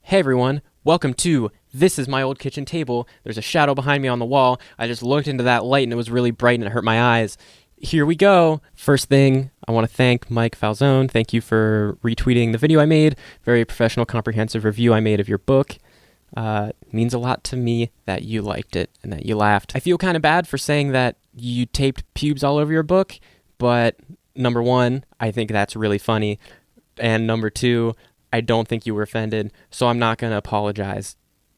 Hey everyone, welcome to This Is My Old Kitchen Table. There's a shadow behind me on the wall. I just looked into that light and it was really bright and it hurt my eyes. Here we go. First thing, I want to thank Mike Falzone. Thank you for retweeting the video I made. Very professional, comprehensive review I made of your book. It means a lot to me that you liked it and that you laughed. I feel kind of bad for saying that you taped pubes all over your book, but number one, I think that's really funny. And number two, I don't think you were offended, so I'm not going to apologize.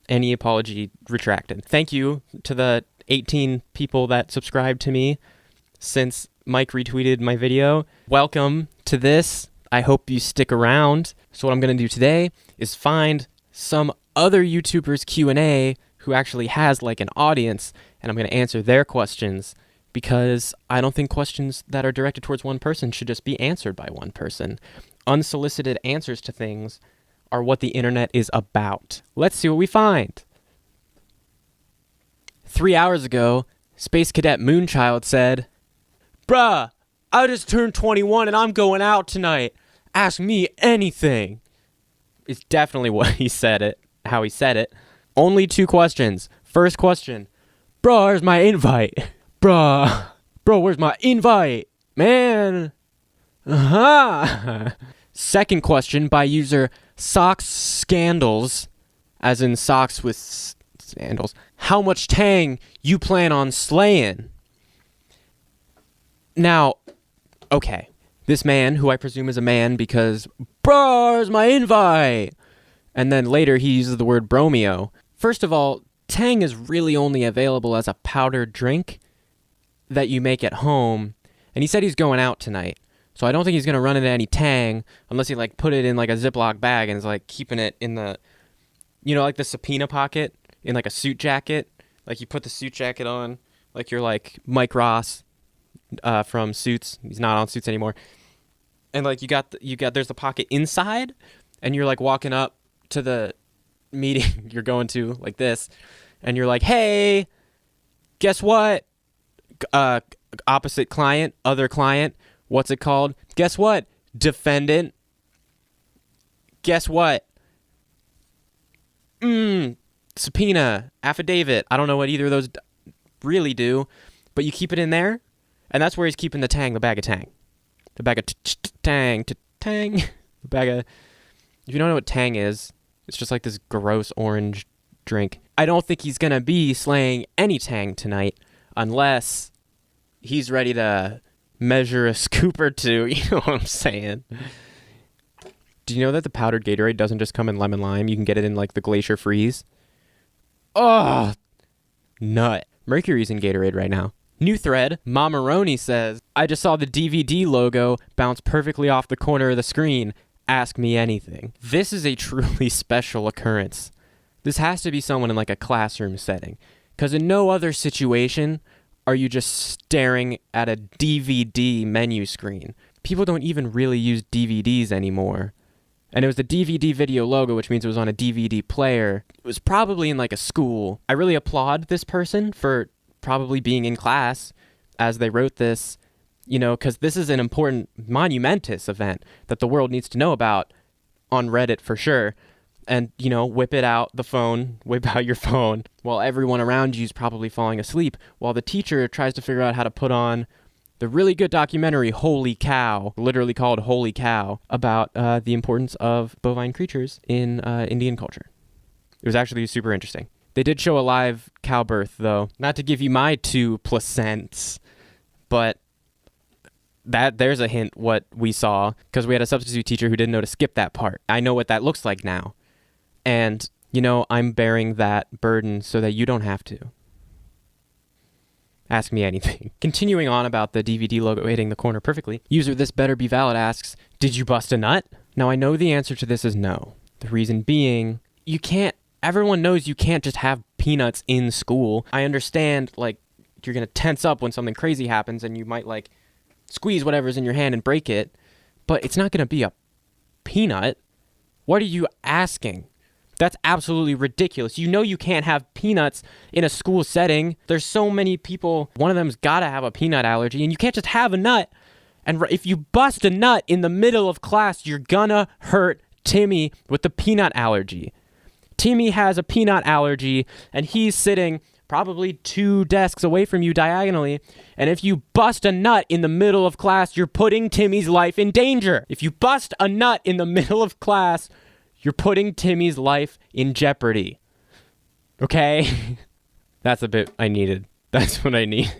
Any apology retracted. Thank you to the 18 people that subscribed to me since Mike retweeted my video. Welcome to this. I hope you stick around. So what I'm going to do today is find some other YouTubers Q&A who actually has like an audience, and I'm going to answer their questions because I don't think questions that are directed towards one person should just be answered by one person. Unsolicited answers to things are what the internet is about. Let's see what we find. 3 hours ago, Space Cadet Moonchild said, "Bruh, I just turned 21 and I'm going out tonight. Ask me anything." It's definitely what he said it, how he said it. Only 2 questions. First question, "Bruh, where's my invite?" Bruh, where's my invite? Man. Second question by user Socks Scandals, as in socks with sandals. "How much tang you plan on slaying?" Now, okay, this man, who I presume is a man because, "Where's my invite?" And then later he uses the word bromeo. First of all, tang is really only available as a powdered drink that you make at home. And he said he's going out tonight. So I don't think he's going to run into any tang unless he like put it in like a Ziploc bag and is like keeping it in the, you know, like the subpoena pocket in like a suit jacket. Like you put the suit jacket on, like you're like Mike Ross from Suits. He's not on Suits anymore. And like you got there's the pocket inside and you're like walking up to the meeting you're going to like this. And you're like, "Hey, guess what? Opposite client, other client. What's it called? Guess what? Defendant. Guess what? Subpoena, affidavit." I don't know what either of those really do, but you keep it in there, and that's where he's keeping the tang, the bag of tang. The bag of tang. The bag of... If you don't know what tang is, it's just like this gross orange drink. I don't think he's going to be slaying any tang tonight unless he's ready to measure a scoop or two. You know what I'm saying? Do you know that the powdered Gatorade doesn't just come in lemon lime? You can get it in like the Glacier Freeze. Oh, nut. Mercury's in Gatorade right now. New thread, Mamaroni says, "I just saw the DVD logo bounce perfectly off the corner of the screen. Ask me anything." This is a truly special occurrence. This has to be someone in like a classroom setting, because in no other situation are you just staring at a DVD menu screen. People don't even really use DVDs anymore. And it was the DVD video logo, which means it was on a DVD player. It was probably in like a school. I really applaud this person for probably being in class as they wrote this, you know, because this is an important, monumentous event that the world needs to know about on Reddit for sure. And, you know, whip out your phone while everyone around you is probably falling asleep, while the teacher tries to figure out how to put on the really good documentary Holy Cow, literally called Holy Cow, about the importance of bovine creatures in Indian culture. It was actually super interesting. They did show a live cow birth, though. Not to give you my 2 placents, but there's a hint what we saw, because we had a substitute teacher who didn't know to skip that part. I know what that looks like now. And, you know, I'm bearing that burden so that you don't have to. Ask me anything. Continuing on about the DVD logo hitting the corner perfectly, user This Better Be Valid asks, "Did you bust a nut?" Now, I know the answer to this is no. The reason being, everyone knows you can't just have peanuts in school. I understand, like, you're going to tense up when something crazy happens and you might, like, squeeze whatever's in your hand and break it, but it's not going to be a peanut. What are you asking? That's absolutely ridiculous. You know you can't have peanuts in a school setting. There's so many people. One of them's got to have a peanut allergy, and you can't just have a nut. And if you bust a nut in the middle of class, you're gonna hurt Timmy with the peanut allergy. Timmy has a peanut allergy, and he's sitting probably 2 desks away from you diagonally, and if you bust a nut in the middle of class, you're putting Timmy's life in danger. If you bust a nut in the middle of class, you're putting Timmy's life in jeopardy. Okay? That's a bit I needed. That's what I need.